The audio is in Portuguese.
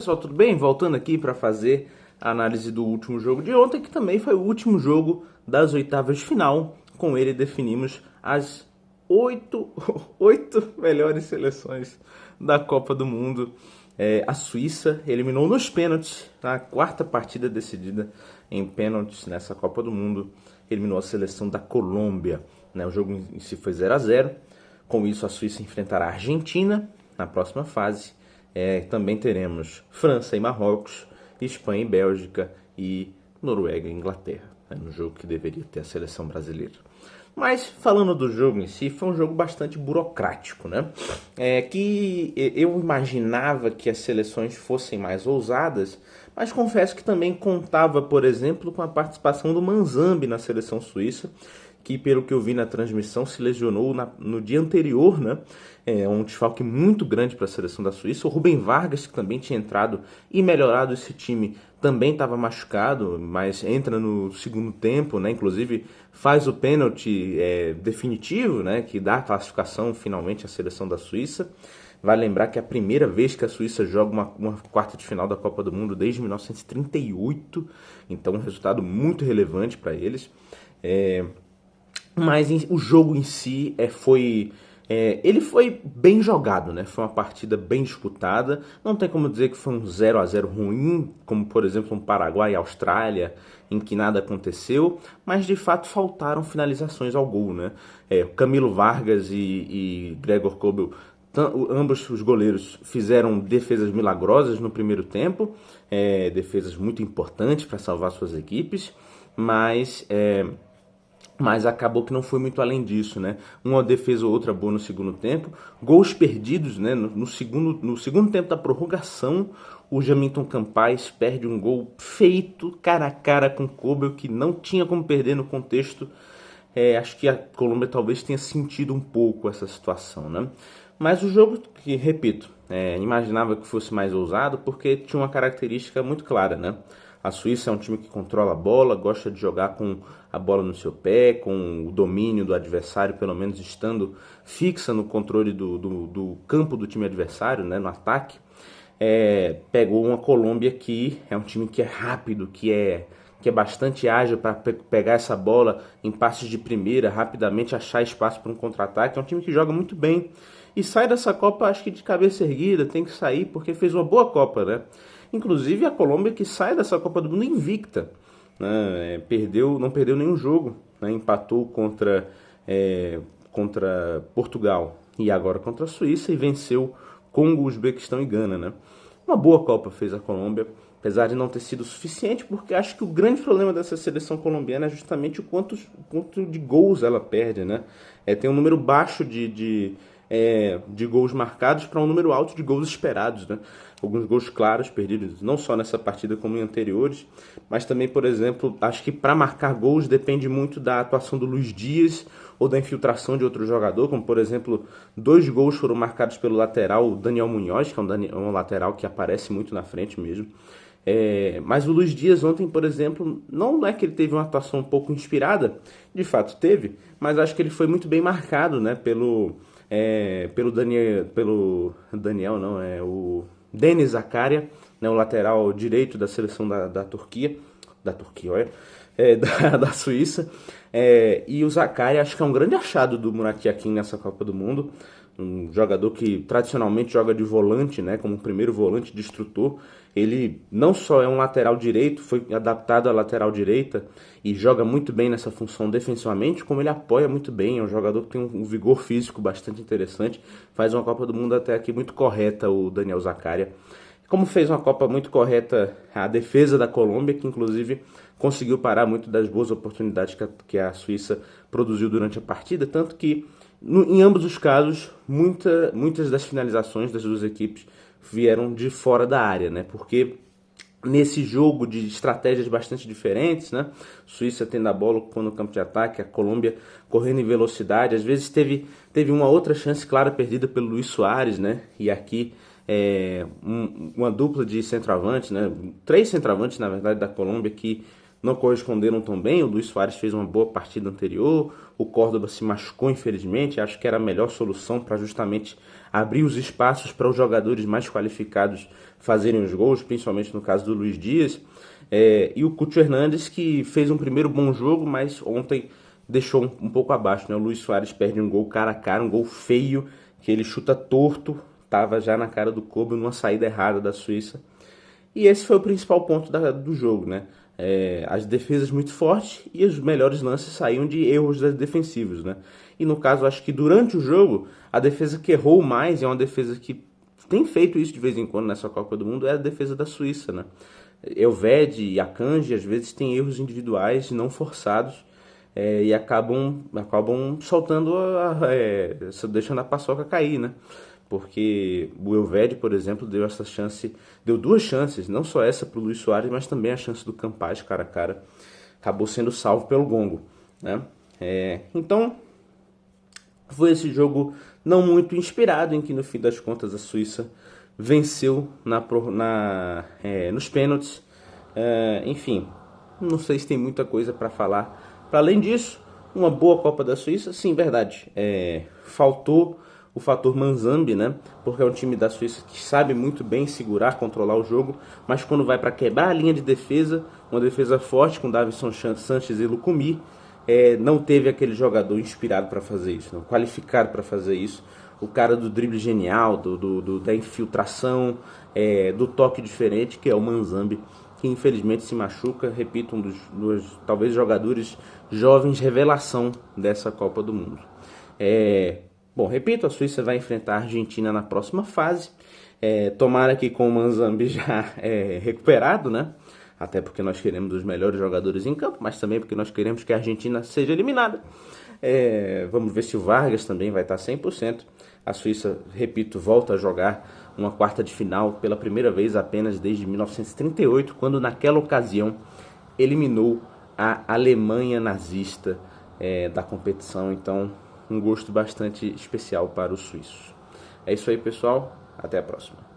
Pessoal, tudo bem? Voltando aqui para fazer a análise do último jogo de ontem, que também foi o último jogo das oitavas de final. Com ele definimos as oito, oito melhores seleções da Copa do Mundo. A Suíça eliminou nos pênaltis, na quarta partida decidida em pênaltis nessa Copa do Mundo, eliminou a seleção da Colômbia. O jogo em si foi 0-0. Com isso, a Suíça enfrentará a Argentina na próxima fase. Também teremos França e Marrocos, Espanha e Bélgica e Noruega e Inglaterra, no jogo que deveria ter a seleção brasileira. Mas, falando do jogo em si, foi um jogo bastante burocrático, né? Que eu imaginava que as seleções fossem mais ousadas, mas confesso que também contava, por exemplo, com a participação do Manzambi na seleção suíça, que, pelo que eu vi na transmissão, se lesionou no dia anterior, né? Um desfalque muito grande para a seleção da Suíça. O Rubem Vargas, que também tinha entrado e melhorado esse time, também estava machucado, mas entra no segundo tempo, né? Inclusive faz o pênalti definitivo, né? Que dá a classificação finalmente à seleção da Suíça. Vale lembrar que é a primeira vez que a Suíça joga uma quarta de final da Copa do Mundo desde 1938, então um resultado muito relevante para eles. Mas o jogo em si ele foi bem jogado, né? Foi uma partida bem disputada. Não tem como dizer que foi um 0-0 ruim, como por exemplo um Paraguai e Austrália, em que nada aconteceu, mas de fato faltaram finalizações ao gol, né? Camilo Vargas e Gregor Kobel, ambos os goleiros fizeram defesas milagrosas no primeiro tempo, defesas muito importantes para salvar suas equipes, mas acabou que não foi muito além disso, né? Uma defesa ou outra boa no segundo tempo. Gols perdidos, né? No segundo tempo da prorrogação, o Jamilton Campaz perde um gol feito cara a cara com o Kobel, que não tinha como perder no contexto. Acho que a Colômbia talvez tenha sentido um pouco essa situação, né? Mas o jogo, que repito, imaginava que fosse mais ousado, porque tinha uma característica muito clara, né? A Suíça é um time que controla a bola, gosta de jogar com a bola no seu pé, com o domínio do adversário, pelo menos estando fixa no controle do campo do time adversário, né, no ataque. Pegou uma Colômbia que é um time que é rápido, que é bastante ágil para pegar essa bola em passes de primeira, rapidamente achar espaço para um contra-ataque. É um time que joga muito bem e sai dessa Copa, acho que de cabeça erguida, tem que sair porque fez uma boa Copa, né? Inclusive a Colômbia, que sai dessa Copa do Mundo invicta, né? Não perdeu nenhum jogo, né? Empatou contra Portugal e agora contra a Suíça e venceu Congo, Uzbequistão e Gana, né? Uma boa Copa fez a Colômbia, apesar de não ter sido suficiente, porque acho que o grande problema dessa seleção colombiana é justamente o quanto de gols ela perde, né? Tem um número baixo de gols marcados para um número alto de gols esperados, né? Alguns gols claros perdidos, não só nessa partida como em anteriores, mas também, por exemplo, acho que para marcar gols depende muito da atuação do Luiz Dias ou da infiltração de outro jogador, como por exemplo, 2 gols foram marcados pelo lateral Daniel Munhoz, que é um lateral que aparece muito na frente mesmo. Mas o Luiz Dias ontem, por exemplo, não é que ele teve uma atuação um pouco inspirada, de fato teve, mas acho que ele foi muito bem marcado, né, pelo o Deniz Zakaria, né, o lateral direito da seleção da Turquia, olha, da Suíça, e o Zakaria acho que é um grande achado do Murat Yakin nessa Copa do Mundo, um jogador que tradicionalmente joga de volante, né, como primeiro volante destrutor. Ele não só é um lateral direito, foi adaptado à lateral direita e joga muito bem nessa função defensivamente, como ele apoia muito bem. É um jogador que tem um vigor físico bastante interessante, faz uma Copa do Mundo até aqui muito correta, o Daniel Zakaria. Como fez uma Copa muito correta a defesa da Colômbia, que inclusive conseguiu parar muito das boas oportunidades que a Suíça produziu durante a partida, tanto que em ambos os casos, muitas das finalizações das duas equipes vieram de fora da área, né? Porque nesse jogo de estratégias bastante diferentes, né? Suíça tendo a bola ocupando o campo de ataque, a Colômbia correndo em velocidade. Às vezes teve uma outra chance clara perdida pelo Luis Soares, né? E aqui uma dupla de centroavantes, né? 3 centroavantes, na verdade, da Colômbia que não corresponderam tão bem. O Luis Soares fez uma boa partida anterior, o Córdoba se machucou infelizmente, acho que era a melhor solução para justamente abrir os espaços para os jogadores mais qualificados fazerem os gols, principalmente no caso do Luiz Dias. E o Cúcio Hernandes, que fez um primeiro bom jogo, mas ontem deixou um pouco abaixo, né? O Luis Soares perde um gol cara a cara, um gol feio, que ele chuta torto, estava já na cara do Kobe, numa saída errada da Suíça. E esse foi o principal ponto do jogo, né? As defesas muito fortes e os melhores lances saíam de erros defensivos, né? E no caso, acho que durante o jogo, a defesa que errou mais, é uma defesa que tem feito isso de vez em quando nessa Copa do Mundo, é a defesa da Suíça, né? Elvedi e Akanji às vezes têm erros individuais não forçados, e acabam soltando, deixando a paçoca cair, né? Porque o Elvedi, por exemplo, deu duas chances, não só essa para o Luis Soares, mas também a chance do Campas cara a cara, acabou sendo salvo pelo gongo, né? Então, foi esse jogo não muito inspirado, em que no fim das contas a Suíça venceu nos pênaltis. Enfim, não sei se tem muita coisa para falar. Para além disso, uma boa Copa da Suíça, sim, verdade. Faltou o fator Manzambi, né? Porque é um time da Suíça que sabe muito bem segurar, controlar o jogo, mas quando vai para quebrar a linha de defesa, uma defesa forte com Davinson Sanchez e Lukumi, não teve aquele jogador inspirado para fazer isso, não, qualificado para fazer isso. O cara do drible genial, da infiltração, do toque diferente, que é o Manzambi, que infelizmente se machuca. Repito, um dos talvez jogadores jovens revelação dessa Copa do Mundo. Bom, repito, a Suíça vai enfrentar a Argentina na próxima fase. Tomara que com o Manzambi já recuperado, né? Até porque nós queremos os melhores jogadores em campo, mas também porque nós queremos que a Argentina seja eliminada. Vamos ver se o Vargas também vai estar 100%. A Suíça, repito, volta a jogar uma quarta de final pela primeira vez apenas desde 1938, quando naquela ocasião eliminou a Alemanha nazista da competição. Então, um gosto bastante especial para os suíços. É isso aí, pessoal. Até a próxima.